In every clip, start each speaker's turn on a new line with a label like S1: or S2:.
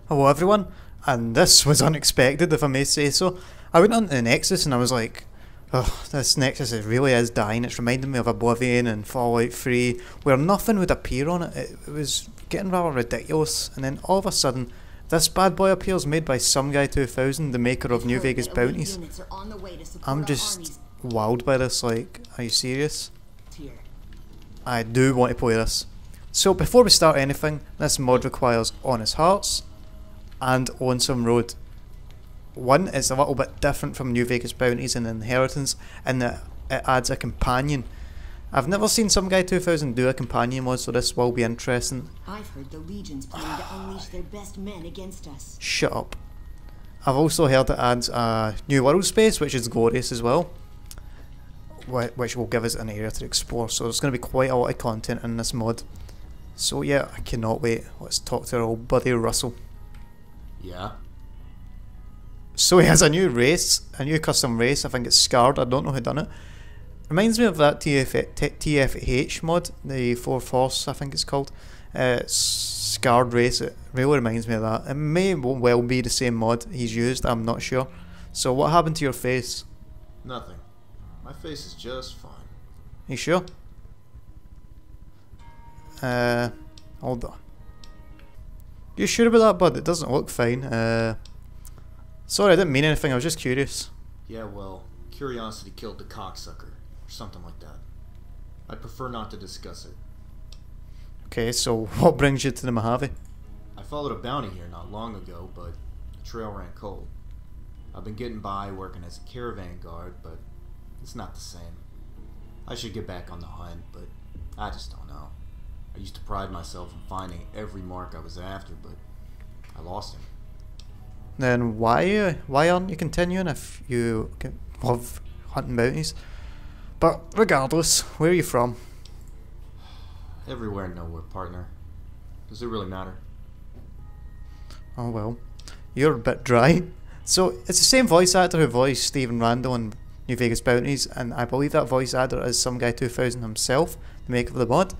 S1: Hello everyone, and this was unexpected if I may say so. I went onto the Nexus and I was like, oh, this Nexus really is dying. It's reminding me of Oblivion and Fallout 3, where nothing would appear on it. It was getting rather ridiculous, and then all of a sudden, this bad boy appears, made by some guy 2000, the maker of New Vegas Bounties. I'm just wowed by this, like, are you serious? I do want to play this. So before we start anything, this mod requires Honest Hearts and Lonesome Road. One is a little bit different from New Vegas Bounties and Inheritance in that it adds a companion. I've never seen Some Guy 2000 do a companion mod, so this will be interesting.
S2: I've heard the Legion's planning to unleash their best men against us.
S1: Shut up. I've also heard it adds a new world space, which is glorious as well, which will give us an area to explore, so there's going to be quite a lot of content in this mod. So yeah, I cannot wait. Let's talk to our old buddy Russell.
S3: Yeah?
S1: So he has a new race, a new custom race. I think it's Scarred. I don't know who done it. Reminds me of that TFH mod, the 4th Force, I think it's called. Scarred race. It really reminds me of that. It may well be the same mod he's used. I'm not sure. So what happened to your face?
S3: Nothing. My face is just fine.
S1: You sure? Hold on. You sure about that, bud? It doesn't look fine. Sorry, I didn't mean anything. I was just curious.
S3: Yeah, well, curiosity killed the cocksucker, or something like that. I'd prefer not to discuss it.
S1: Okay, so what brings you to the Mojave?
S3: I followed a bounty here not long ago, but the trail ran cold. I've been getting by working as a caravan guard, but it's not the same. I should get back on the hunt, but I just don't know. I used to pride myself in finding every mark I was after, but I lost him.
S1: Then why aren't you continuing if you love hunting bounties? But regardless, where are you from?
S3: Everywhere and nowhere, partner. Does it really matter?
S1: Oh well, you're a bit dry. So it's the same voice actor who voiced Stephen Randall in New Vegas Bounties, and I believe that voice actor is Some Guy 2000 himself, the maker of the mod.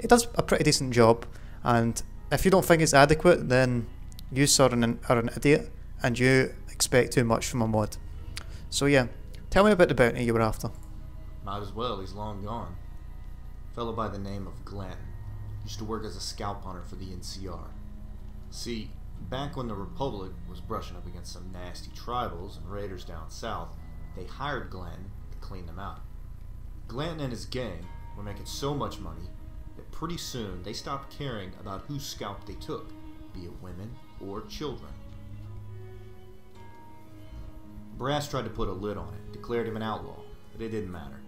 S1: He does a pretty decent job, and if you don't think it's adequate, then you are an idiot and you expect too much from a mod. So yeah, tell me about the bounty you were after.
S3: Might as well, he's long gone. Fellow by the name of Glenn. Used to work as a scalp hunter for the NCR. See, back when the Republic was brushing up against some nasty tribals and raiders down south, they hired Glenn to clean them out. Glenn and his gang were making so much money that pretty soon they stopped caring about whose scalp they took, be it women or children. Brass tried to put a lid on it, declared him an outlaw, but it didn't matter.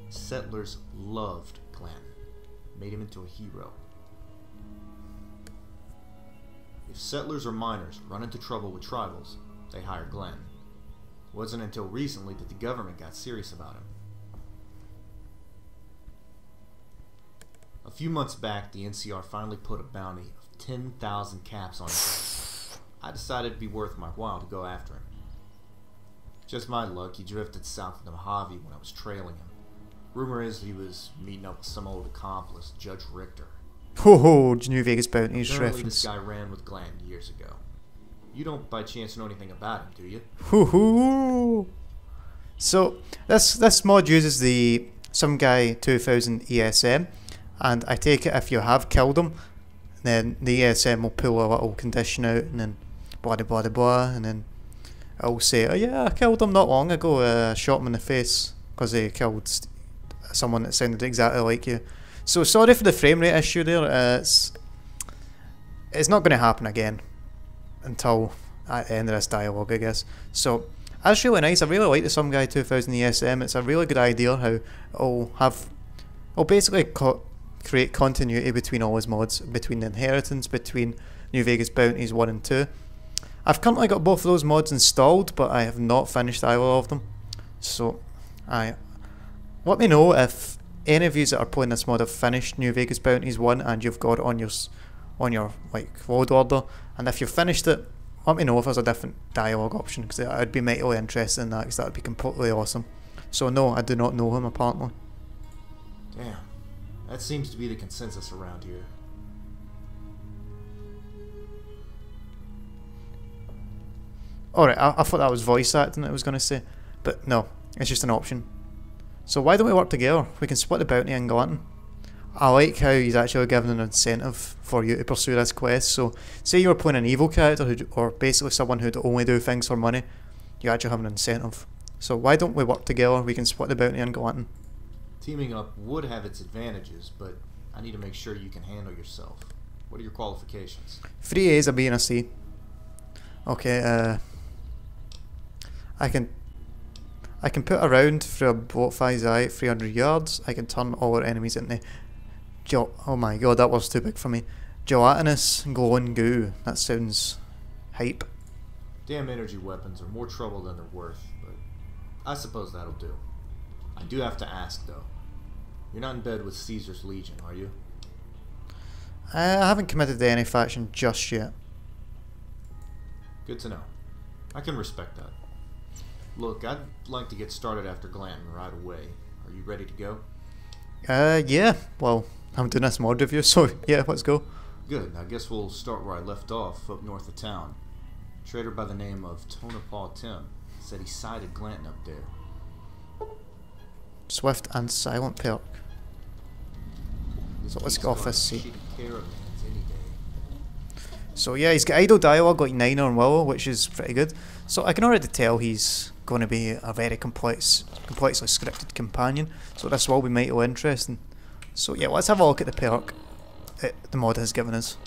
S3: Settlers loved Glenn, made him into a hero. If settlers or miners run into trouble with tribals, they hire Glenn. It wasn't until recently that the government got serious about him. A few months back, the NCR finally put a bounty of 10,000 caps on his head. I decided it'd be worth my while to go after him. Just my luck, he drifted south of the Mojave when I was trailing him. Rumor is he was meeting up with some old accomplice, Judge Richter.
S1: Ho, New Vegas Bounties
S3: Apparently
S1: reference.
S3: this guy ran with Glenn years ago. You don't by chance know anything about him, do you?
S1: Hoo. So this mod uses the Some Guy 2000 ESM, and I take it if you have killed him, then the ESM will pull a little condition out, and then blah blah blah blah, and then it'll say, oh yeah, I killed him not long ago, shot him in the face because he killed someone that sounded exactly like you. So sorry for the frame rate issue there. It's not going to happen again until at the end of this dialogue, I guess. So that's really nice. I really like the Some Guy 2000 ESM. It's a really good idea how it'll basically create continuity between all his mods, between the Inheritance, between New Vegas Bounties 1 and 2. I've currently got both of those mods installed, but I have not finished either of them. So let me know if any of you that are playing this mod have finished New Vegas Bounties 1 and you've got it on your like load order, and if you've finished it, let me know if there's a different dialogue option, because I'd be mightily interested in that, because that would be completely awesome. So no, I do not know him apparently.
S3: Damn, that seems to be the consensus around here.
S1: Alright, I thought that was voice acting I was going to say. But no, it's just an option. So why don't we work together? We can split the bounty and Glanton. I like how he's actually given an incentive for you to pursue this quest. So say you were playing an evil character or basically someone who'd only do things for money, you actually have an incentive. So why don't we work together? We can split the bounty and Glanton.
S3: Teaming up would have its advantages, but I need to make sure you can handle yourself. What are your qualifications?
S1: 3 A's, a B and a C. Okay, I can put a round through a boat fire's eye at 300 yards. I can turn all our enemies into oh my god, that was too big for me. Gelatinous glowing goo. That sounds hype.
S3: Damn energy weapons are more trouble than they're worth, but I suppose that'll do. I do have to ask though. You're not in bed with Caesar's Legion, are you?
S1: I haven't committed to any faction just yet.
S3: Good to know. I can respect that. Look, I'd like to get started after Glanton right away. Are you ready to go?
S1: Yeah. Well, I'm doing this mod review, so yeah, let's go.
S3: Good. I guess we'll start where I left off, up north of town. A trader by the name of Tonopah Tim said he sighted Glanton up there.
S1: Swift and silent perk. So let's go off this seat. So yeah, he's got idle dialogue like Niner and Willow, which is pretty good. So I can already tell he's going to be a very complexly scripted companion. So this will be mighty interesting. So yeah, let's have a look at the perk that the mod has given us.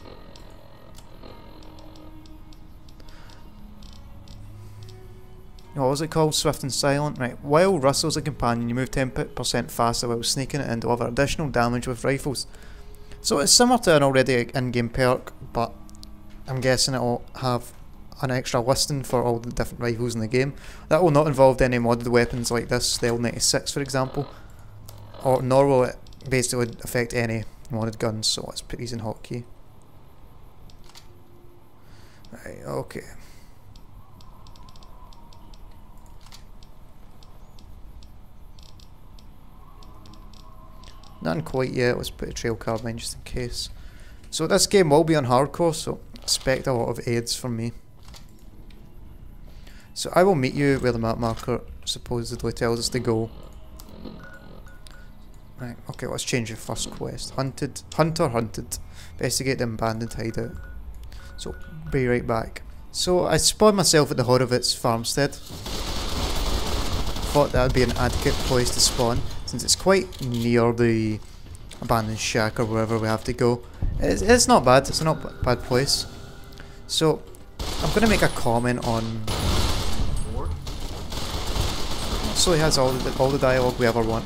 S1: What was it called? Swift and silent. Right. While Russell's a companion, you move 10% faster while sneaking it and deliver additional damage with rifles. So it's similar to an already in-game perk, but I'm guessing it'll have an extra listing for all the different rifles in the game. That will not involve any modded weapons like this, the L96 for example, nor will it basically affect any modded guns, so let's put these in hotkey. Right, okay. Nothing quite yet, let's put a trail carbine just in case. So this game will be on hardcore, so expect a lot of aids from me. So I will meet you where the map marker supposedly tells us to go. Right, okay, let's change the first quest. Hunter hunted. Investigate the abandoned hideout. So, be right back. So I spawned myself at the Horovitz farmstead. Thought that would be an adequate place to spawn, since it's quite near the abandoned shack or wherever we have to go. It's not bad, it's not a bad place. So, I'm going to make a comment on... So he has all the dialogue we ever want.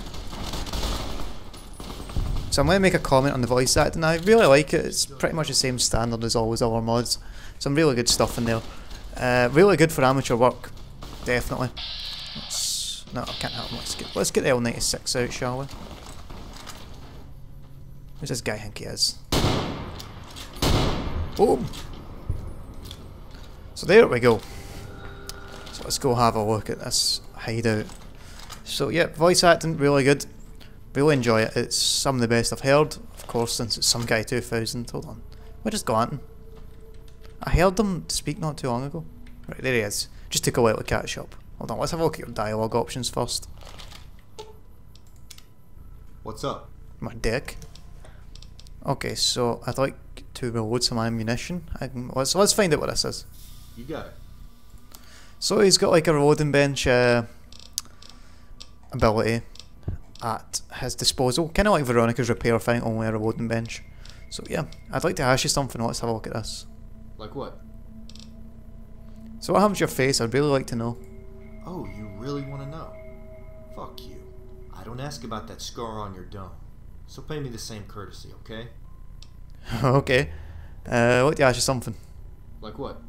S1: So I'm going to make a comment on the voice acting. I really like it, it's pretty much the same standard as all his other mods. Some really good stuff in there. Really good for amateur work, definitely. No, I can't help him. Let's get the L96 out, shall we? Who's this guy think he is? Boom! So there we go. So let's go have a look at this hideout. So yeah, voice acting, really good. Really enjoy it. It's some of the best I've heard. Of course, since it's some guy 2000. Hold on. Where is Glanton? I heard him speak not too long ago. Right, there he is. Just took a while to catch up. Hold on, let's have a look at your dialogue options first.
S3: What's up?
S1: My dick. Okay, so I'd like to reload some ammunition. Let's find out what this is.
S3: You got it.
S1: So he's got like a reloading bench ability at his disposal. Kind of like Veronica's repair thing, only a reloading bench. So yeah, I'd like to ask you something. Let's have a look at this.
S3: Like what?
S1: So what happened to your face? I'd really like to know.
S3: Oh, you really want to know? Fuck you. I don't ask about that scar on your dome. So pay me the same courtesy, okay?
S1: Okay. I'd like to ask you something.
S3: Like what?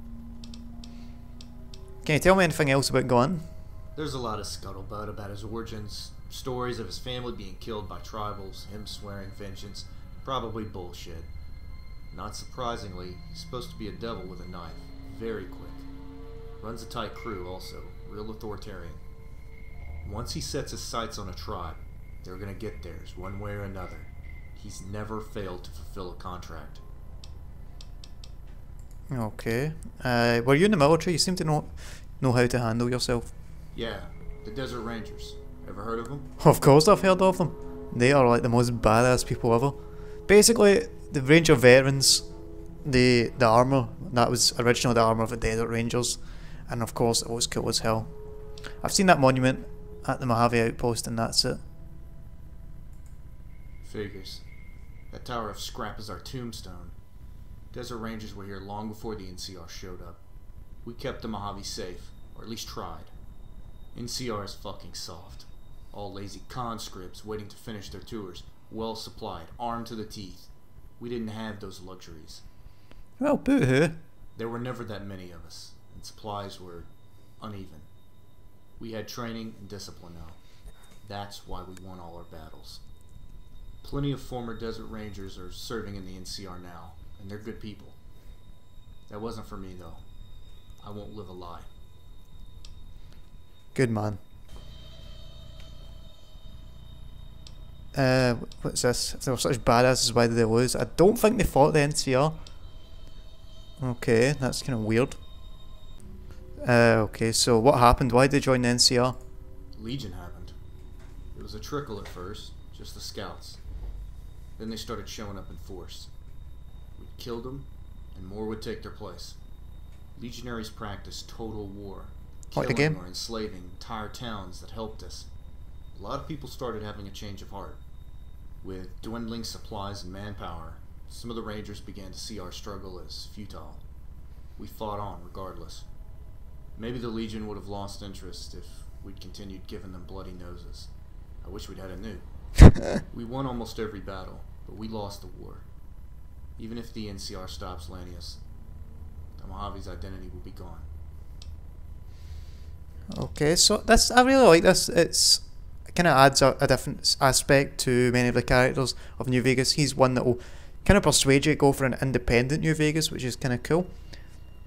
S1: Can you tell me anything else about Glenn?
S3: There's a lot of scuttlebutt about his origins, stories of his family being killed by tribals, him swearing vengeance, probably bullshit. Not surprisingly, he's supposed to be a devil with a knife, very quick. Runs a tight crew also, real authoritarian. Once he sets his sights on a tribe, they're gonna get theirs one way or another. He's never failed to fulfill a contract.
S1: Okay. Were you in the military? You seem to know. know how to handle yourself.
S3: Yeah, the Desert Rangers. Ever heard of them?
S1: Of course I've heard of them. They are like the most badass people ever. Basically, the Ranger veterans, the armour, that was originally the armour of the Desert Rangers, and of course it was cool as hell. I've seen that monument at the Mojave Outpost and that's it.
S3: Figures. That tower of scrap is our tombstone. Desert Rangers were here long before the NCR showed up. We kept the Mojave safe, or at least tried. NCR is fucking soft. All lazy conscripts waiting to finish their tours, well supplied, armed to the teeth. We didn't have those luxuries.
S1: Well, boo-hoo.
S3: There were never that many of us, and supplies were uneven. We had training and discipline now. That's why we won all our battles. Plenty of former Desert Rangers are serving in the NCR now, and they're good people. That wasn't for me, though. I won't live a lie.
S1: Good man. What's this? If they were such badasses, why did they lose? I don't think they fought the NCR. Okay, that's kind of weird. Okay, so what happened? Why did they join the NCR?
S3: Legion happened. It was a trickle at first, just the scouts. Then they started showing up in force. We'd killed them, and more would take their place. Legionaries practiced total war,
S1: Like the
S3: killing
S1: game?
S3: or enslaving entire towns that helped us. A lot of people started having a change of heart. With dwindling supplies and manpower, some of the Rangers began to see our struggle as futile. We fought on regardless. Maybe the Legion would have lost interest if we'd continued giving them bloody noses. I wish we'd had a nuke. We won almost every battle, but we lost the war. Even if the NCR stops landing us, the Mojave's identity will be gone.
S1: Okay, so this, I really like this. It kind of adds a different aspect to many of the characters of New Vegas. He's one that will kind of persuade you to go for an independent New Vegas, which is kind of cool.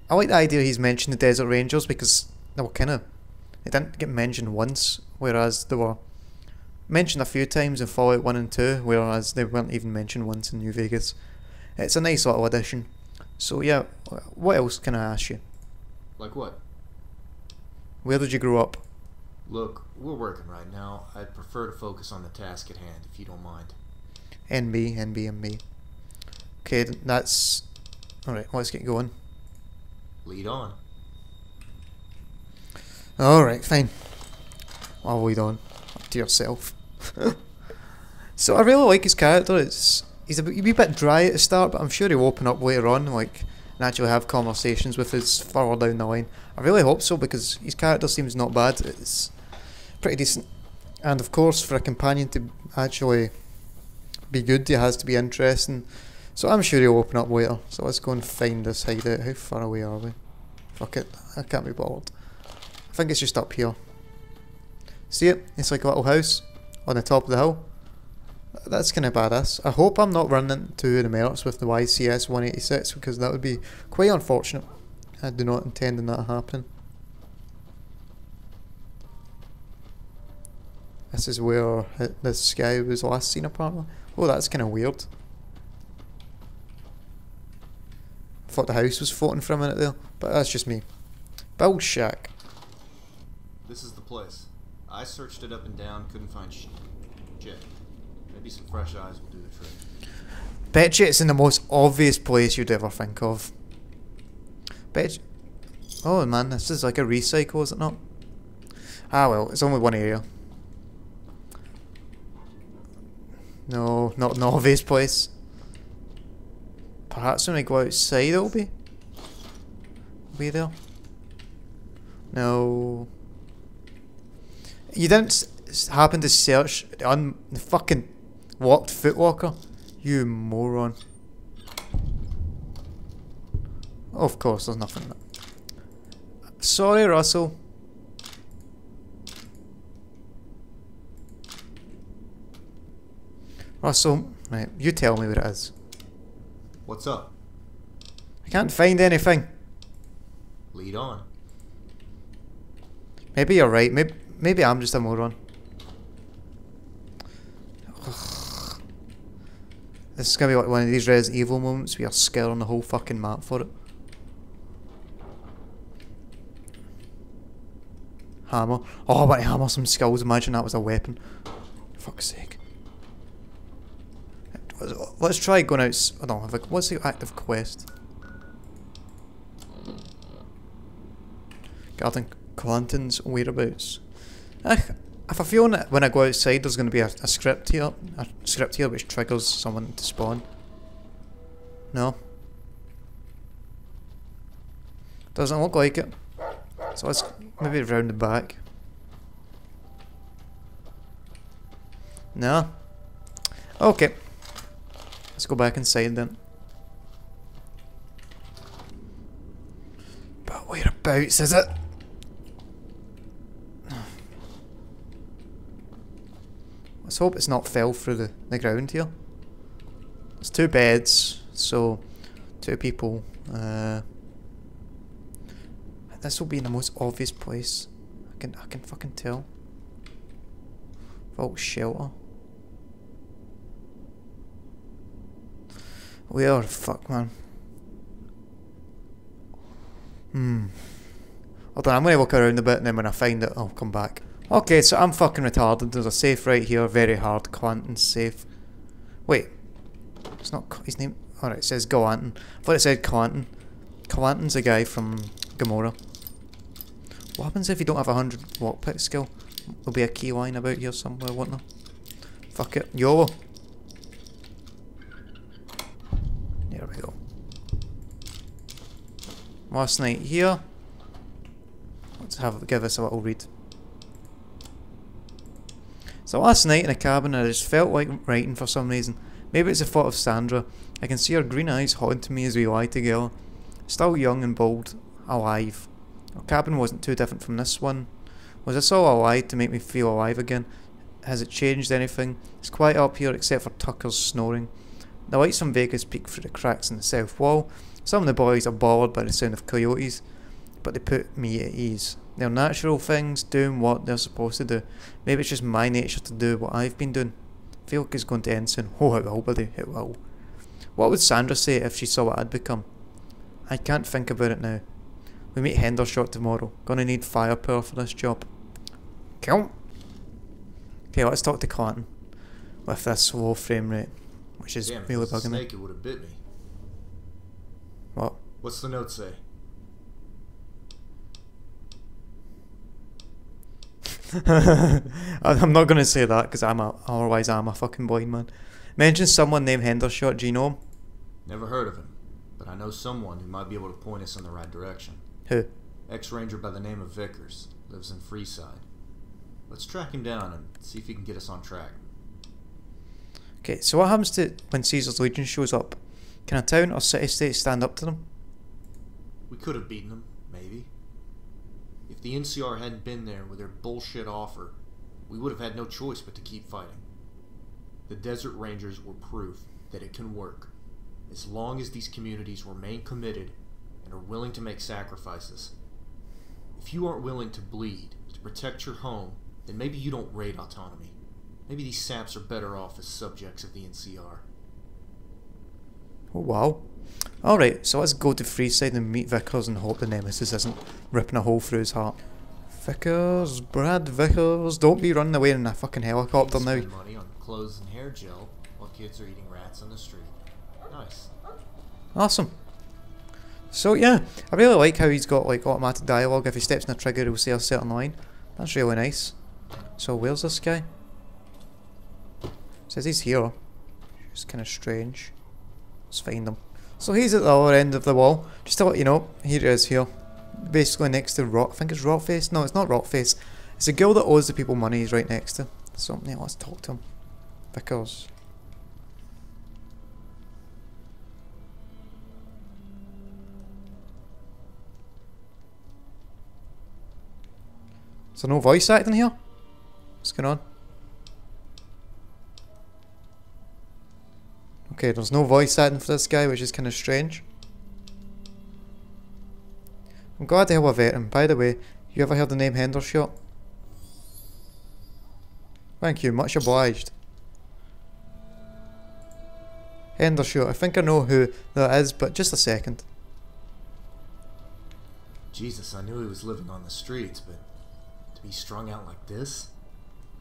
S1: I like the idea he's mentioned the Desert Rangers because they didn't get mentioned once, whereas they were mentioned a few times in Fallout 1 and 2, whereas they weren't even mentioned once in New Vegas. It's a nice little addition. So yeah, what else can I ask you?
S3: Like what?
S1: Where did you grow up?
S3: Look, we're working right now. I'd prefer to focus on the task at hand, if you don't mind.
S1: NB. Okay, that's... Alright, let's get going.
S3: Lead on.
S1: Alright, fine. I'll lead on. Up to yourself. So I really like his character. He's a wee bit dry at the start, but I'm sure he'll open up later on, like, and actually have conversations with us further down the line. I really hope so, because his character seems not bad. It's pretty decent. And of course, for a companion to actually be good, he has to be interesting. So I'm sure he'll open up later. So let's go and find this hideout. How far away are we? Fuck it, I can't be bothered. I think it's just up here. See it? It's like a little house on the top of the hill. That's kind of badass. I hope I'm not running into the mercs with the YCS 186, because that would be quite unfortunate. I do not intend on that happening. This is where this guy was last seen apparently. Oh, that's kind of weird. I thought the house was floating for a minute there, but that's just me. Build shack.
S3: This is the place. I searched it up and down, couldn't find shit. Maybe some fresh eyes will do the trick.
S1: Bet you it's in the most obvious place you'd ever think of. Bet you... Oh man, this is like a recycle, is it not? Ah well, it's only one area. No, not an obvious place. Perhaps when I go outside it'll be there. No. You didn't happen to search on the fucking locked footlocker? You moron. Of course, there's nothing there. Sorry, Russell. Russell, right, you tell me what it is.
S3: What's up?
S1: I can't find anything.
S3: Lead on.
S1: Maybe you're right. Maybe I'm just a moron. This is gonna be like one of these Resident Evil moments where you're scouring the whole fucking map for it. Hammer. Oh, I want to hammer some skulls. Imagine that was a weapon. Fuck's sake. Let's try going out. I don't know. What's the active quest? Guarding Clanton's whereabouts. I have a feeling that when I go outside, there's going to be a script here. A script here which triggers someone to spawn. No. Doesn't look like it. So let's maybe round the back. No. Okay. Let's go back inside then. But whereabouts is it? Let's hope it's not fell through the ground here. There's 2 beds, so 2 people. This will be in the most obvious place. I can fucking tell. Vault shelter. Where the fuck, man? Hold on, I'm gonna walk around a bit and then when I find it, I'll come back. Okay, so I'm fucking retarded. There's a safe right here, very hard. Clanton's safe. Wait. It's not his name. Alright, it says Galanton. I thought it said Clanton. Clanton's a guy from Gamora. What happens if you don't have 100 lockpick skill? There'll be a key line about here somewhere, won't there? Fuck it. YOLO. There we go. Last night here. Let's give us a little read. So last night in a cabin I just felt like writing for some reason. Maybe it's a thought of Sandra. I can see her green eyes haunting me as we lie together. Still young and bold. Alive. Our cabin wasn't too different from this one. Was this all a lie to make me feel alive again? Has it changed anything? It's quiet up here except for Tucker's snoring. The lights from Vegas peek through the cracks in the south wall. Some of the boys are bothered by the sound of coyotes, but they put me at ease. They're natural things, doing what they're supposed to do. Maybe it's just my nature to do what I've been doing. I feel like it's going to end soon. Oh, it will, buddy, it will. What would Sandra say if she saw what I'd become? I can't think about it now. We meet Hendershot tomorrow. Gonna need firepower for this job. Cool. Okay, let's talk to Clanton. With this low frame rate, which is really bugging me.
S3: Snake, it would have bit me.
S1: What?
S3: What's the note say?
S1: I'm not gonna say that because otherwise I'm a fucking blind man. Mention someone named Hendershot. Do you know him?
S3: Never heard of him, but I know someone who might be able to point us in the right direction.
S1: Who?
S3: Ex-ranger by the name of Vickers, lives in Freeside. Let's track him down and see if he can get us on track.
S1: Okay, so what happens to when Caesar's Legion shows up? Can a town or city-state stand up to them?
S3: We could have beaten them, maybe. If the NCR hadn't been there with their bullshit offer, we would have had no choice but to keep fighting. The Desert Rangers were proof that it can work, as long as these communities remain committed and are willing to make sacrifices. If you aren't willing to bleed to protect your home, then maybe you don't raid autonomy. Maybe these saps are better off as subjects of the NCR.
S1: Oh wow. Alright, so let's go to Freeside and meet Vickers and hope the Nemesis isn't ripping a hole through his heart. Vickers, Brad Vickers, don't be running away in a fucking helicopter now.
S3: Spend money on clothes and hair gel while kids are eating rats on the street. Nice.
S1: Awesome. So yeah, I really like how he's got like automatic dialogue. If he steps on a trigger he'll say a certain line. That's really nice. So where's this guy? Says he's here. It's kind of strange. Let's find him. So he's at the other end of the wall. Just to let you know, here he is here. Basically next to Rock. I think it's Rockface. No, it's not Rockface. It's a girl that owes the people money he's right next to. So yeah, let's talk to him. Vickers. Is there no voice acting here? What's going on? Okay, there's no voice acting for this guy, which is kind of strange. I'm glad to help a veteran. By the way, you ever heard the name Hendershot? Thank you, much obliged. Hendershot, I think I know who that is, but just a second.
S3: Jesus, I knew he was living on the streets, but To be strung out like this?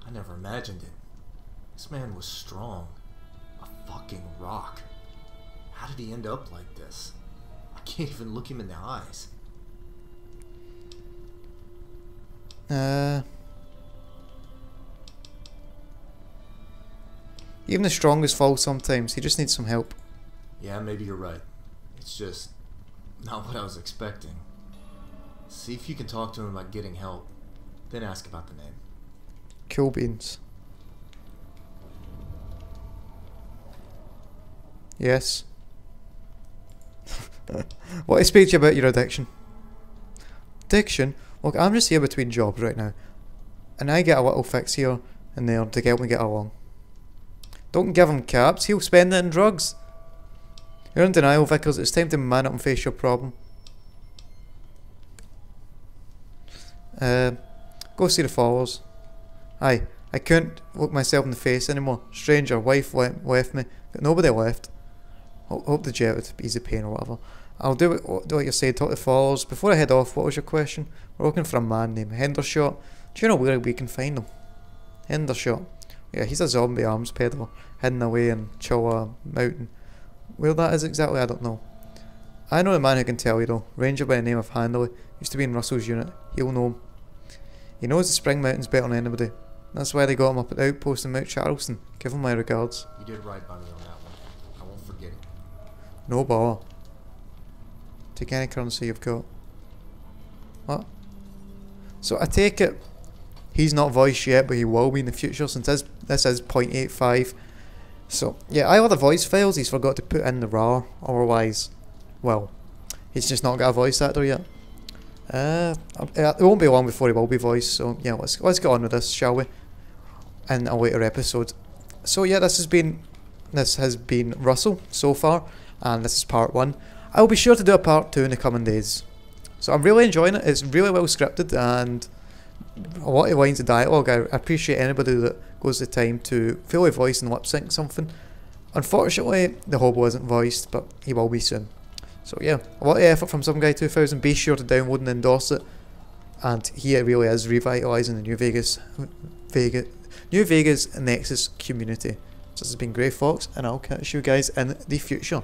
S3: I never imagined it. This man was strong. A fucking rock. How did he end up like this? I can't even look him in the eyes.
S1: Even the strongest fall sometimes. He just needs some help.
S3: Yeah, maybe you're right. It's just not what I was expecting. See if you can talk to him about getting help. Then ask about the name.
S1: Cool beans. Yes. What I speak to you about your addiction? Addiction? Look, I'm just here between jobs right now. And I get a little fix here and there to help me get along. Don't give him caps, he'll spend it in drugs. You're in denial, Vickers. It's time to man up and face your problem. Go see the followers. Aye, I couldn't look myself in the face anymore. Stranger, wife left me. Got nobody left. Hope the jet would ease the pain or whatever. I'll do what you say, talk to the followers. Before I head off, what was your question? We're looking for a man named Hendershot. Do you know where we can find him? Hendershot. Yeah, he's a zombie arms peddler, hidden away in Chowa Mountain. Where that is exactly, I don't know. I know the man who can tell you though. Ranger by the name of Handley. Used to be in Russell's unit. He'll know him. He knows the Spring Mountains better than anybody. That's why they got him up at the outpost in Mount Charleston. Give him my regards.
S3: You did right by me on that one. I won't forget it.
S1: No bother. Take any currency you've got. What? So I take it he's not voiced yet, but he will be in the future since this is 0.85. So yeah, either the voice files he's forgot to put in the RAR, otherwise, well, he's just not got a voice actor yet. It won't be long before he will be voiced, so yeah, let's get on with this, shall we? In a later episode. So yeah, this has been Russell so far, and this is part 1. I'll be sure to do a part 2 in the coming days. So I'm really enjoying it. It's really well scripted and a lot of lines of dialogue. I appreciate anybody that goes the time to fully voice and lip sync something. Unfortunately, the hobo isn't voiced, but he will be soon. So yeah, a lot of effort from Some Guy 2000. Be sure to download and endorse it. And he really is revitalising the New Vegas Nexus community. So this has been Grey Fox, and I'll catch you guys in the future.